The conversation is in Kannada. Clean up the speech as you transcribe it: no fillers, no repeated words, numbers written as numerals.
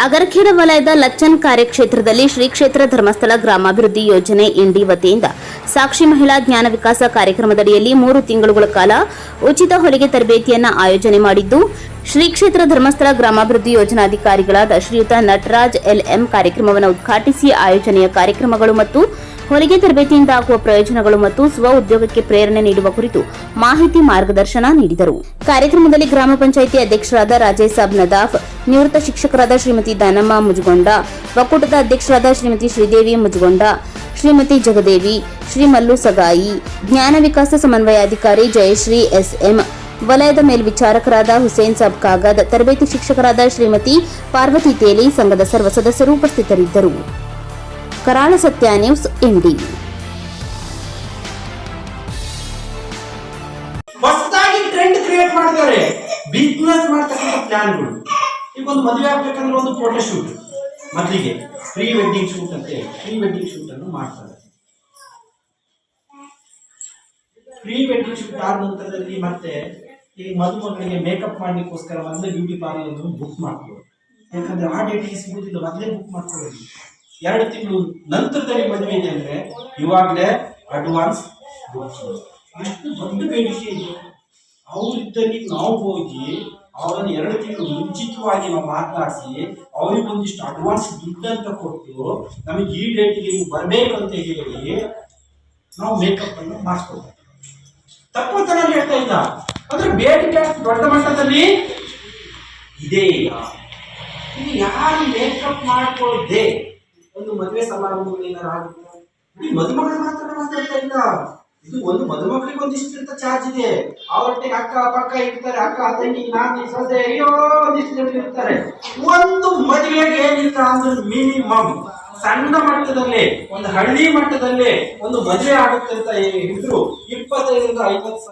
ಅಗರಖೇಡ ವಲಯದ ಲಚ್ಚನ್ ಕಾರ್ಯಕ್ಷೇತ್ರದಲ್ಲಿ ಶ್ರೀ ಕ್ಷೇತ್ರ ಧರ್ಮಸ್ಥಳ ಗ್ರಾಮಾಭಿವೃದ್ಧಿ ಯೋಜನೆ ಇಂಡಿ ವತಿಯಿಂದ ಸಾಕ್ಷಿ ಮಹಿಳಾ ಜ್ಞಾನ ವಿಕಾಸ ಕಾರ್ಯಕ್ರಮದಡಿಯಲ್ಲಿ 3 ತಿಂಗಳುಗಳ ಕಾಲ ಉಚಿತ ಹೊಲಿಗೆ ತರಬೇತಿಯನ್ನು ಆಯೋಜನೆ ಮಾಡಿದ್ದು, ಶ್ರೀ ಕ್ಷೇತ್ರ ಧರ್ಮಸ್ಥಳ ಗ್ರಾಮಾಭಿವೃದ್ಧಿ ಯೋಜನಾಧಿಕಾರಿಗಳಾದ ಶ್ರೀಯುತ ನಟರಾಜ್ ಎಲ್ಎಂ ಕಾರ್ಯಕ್ರಮವನ್ನು ಉದ್ಘಾಟಿಸಿ ಆಯೋಜನೆಯ ಕಾರ್ಯಕ್ರಮಗಳು ಮತ್ತು ಹೊಲಿಗೆ ತರಬೇತಿಯಿಂದ ಆಗುವ ಪ್ರಯೋಜನಗಳು ಮತ್ತು ಸ್ವ ಉದ್ಯೋಗಕ್ಕೆ ಪ್ರೇರಣೆ ನೀಡುವ ಕುರಿತು ಮಾಹಿತಿ ಮಾರ್ಗದರ್ಶನ ನೀಡಿದರು. ಕಾರ್ಯಕ್ರಮದಲ್ಲಿ ಗ್ರಾಮ ಪಂಚಾಯಿತಿ ಅಧ್ಯಕ್ಷರಾದ ರಾಜೇಶ್ ಸಾಬ್ ನದಾಫ್, ನಿವೃತ್ತ ಶಿಕ್ಷಕರಾದ ಶ್ರೀಮತಿ ದಾನಮ್ಮ ಮುಜಗೊಂಡ, ಒಕ್ಕೂಟದ ಅಧ್ಯಕ್ಷರಾದ ಶ್ರೀಮತಿ ಶ್ರೀದೇವಿ ಮುಜಗೊಂಡ, ಶ್ರೀಮತಿ ಜಗದೇವಿ, ಶ್ರೀ ಮಲ್ಲು ಸಗಾಯಿ, ಜ್ಞಾನ ವಿಕಾಸ ಸಮನ್ವಯಾಧಿಕಾರಿ ಜಯಶ್ರೀ ಎಸ್ಎಂ, ವಲಯದ ಮೇಲ್ವಿಚಾರಕರಾದ ಹುಸೇನ್ ಸಾಬ್ ಕಾಗದ್, ತರಬೇತಿ ಶಿಕ್ಷಕರಾದ ಶ್ರೀಮತಿ ಪಾರ್ವತಿ ತೇಲಿ, ಸಂಘದ ಸರ್ವ ಸದಸ್ಯರು ಉಪಸ್ಥಿತರಿದ್ದರು. ಕರಾಳ ಸತ್ಯ ನ್ಯೂಸ್ ಇಂಡಿ. ಹೊಸದಾಗಿ ಟ್ರೆಂಡ್ ಕ್ರಿಯೇಟ್ ಮಾಡ್ತಾರೆ, ಬಿಸ್ನೆಸ್ ಮಾಡ್ತಕ್ಕಂಥ ಪ್ಲಾನ್ಗಳು. ಈಗ ಒಂದು ಮದುವೆ ಆಗ್ಬೇಕಂದ್ರೆ ಒಂದು ಫೋಟೋ ಶೂಟ್, ಮೊದಲಿಗೆ ಪ್ರೀ ವೆಡ್ಡಿಂಗ್ ಶೂಟ್ ಅಂತ ಪ್ರೀ ವೆಡ್ಡಿಂಗ್ ಶೂಟ್ ಅನ್ನು ಮಾಡ್ತಾರೆ. ಪ್ರೀ ವೆಡ್ಡಿಂಗ್ ಶೂಟ್ ಆದ ನಂತರದಲ್ಲಿ ಮತ್ತೆ ಈ ಮದುಮಗಳಿಗೆ ಮೇಕಪ್ ಮಾಡ್ಲಿಕ್ಕೋಸ್ಕರ ಮೊದಲೇ ಬ್ಯೂಟಿ ಪಾರ್ಲರ್ ಬುಕ್ ಮಾಡ್ಕೊಳ್ಳೋದು. ಯಾಕಂದ್ರೆ ಆ ಡೇಟಿಗೆ ಸಿಗುದಿಲ್ಲ, ಮೊದಲೇ ಬುಕ್ ಮಾಡ್ಕೊಳ್ಳೋದು. 2 ತಿಂಗಳು ನಂತರದಲ್ಲಿ ಮದುವೆ ಇದೆ ಅಂದ್ರೆ ಇವಾಗಲೇ ಅಡ್ವಾನ್ಸ್ ಬುಕ್. ಎಷ್ಟು ದೊಡ್ಡ ಬೇಡಿಕೆ ಇದೆ. ಅವರಿದ್ದಲ್ಲಿ ನಾವು ಹೋಗಿ ಅವರನ್ನು 2 ತಿಂಗಳು ಮುಂಚಿತವಾಗಿ ನಾವು ಮಾತನಾಡಿಸಿ ಅವರಿಗೊಂದಿಷ್ಟು ಅಡ್ವಾನ್ಸ್ ದುಡ್ಡಂತ ಕೊಟ್ಟು ನಮಗೆ ಈ ಡೇಟಿಗೆ ನೀವು ಬರಬೇಕು ಅಂತ ಹೇಳಿ ನಾವು ಮೇಕಪ್ ಅನ್ನು ಮಾಡಿಸ್ಕೊಳ್ತೀವಿ. ತಪ್ಪು ಅಂತ ನಾನು ಹೇಳ್ತಾ ಇಲ್ಲ, ಅಂದ್ರೆ ಬೇಡಿಕೆ ಅಷ್ಟು ದೊಡ್ಡ ಮಟ್ಟದಲ್ಲಿ ಇದೆ. ಇದು ಯಾರು ಮೇಕಪ್ ಮಾಡ್ಕೊಳ್ಳದೆ ಒಂದು ಮದುವೆ ಸಮಾರಂಭಗಳು ಏನಾರು ಆಗುತ್ತೆ. ಈ ಮದುಮಗಳು ಮಾತ್ರ ಮಾತಾಡ್ತಾ ಇಲ್ಲ, ಇದು ಒಂದು ಮದುಮಗಳಿಗೆ ಒಂದಿಷ್ಟು ಚಾರ್ಜ್ ಇದೆ. ಅವರೊಟ್ಟಿಗೆ ಅಕ್ಕ ಪಕ್ಕ ಇರ್ತಾರೆ, ಅಕ್ಕ ತಂಗಿ ನಾದಿ ಸೊಸೆ ಅಯ್ಯೋ ಒಂದಿಷ್ಟು ಜನ ಇರ್ತಾರೆ. ಒಂದು ಮದುವೆಗೆ ಏನಿಲ್ಲ ಅಂದ್ರೆ ಮಿನಿಮಮ್ ಸಣ್ಣ ಮಟ್ಟದಲ್ಲಿ ಒಂದು ಹಳ್ಳಿ ಮಟ್ಟದಲ್ಲಿ ಒಂದು ಮದುವೆ ಆಗುತ್ತೆ ಅಂತ ಹೇಳಿದ್ರು 25 ರಿಂದ 50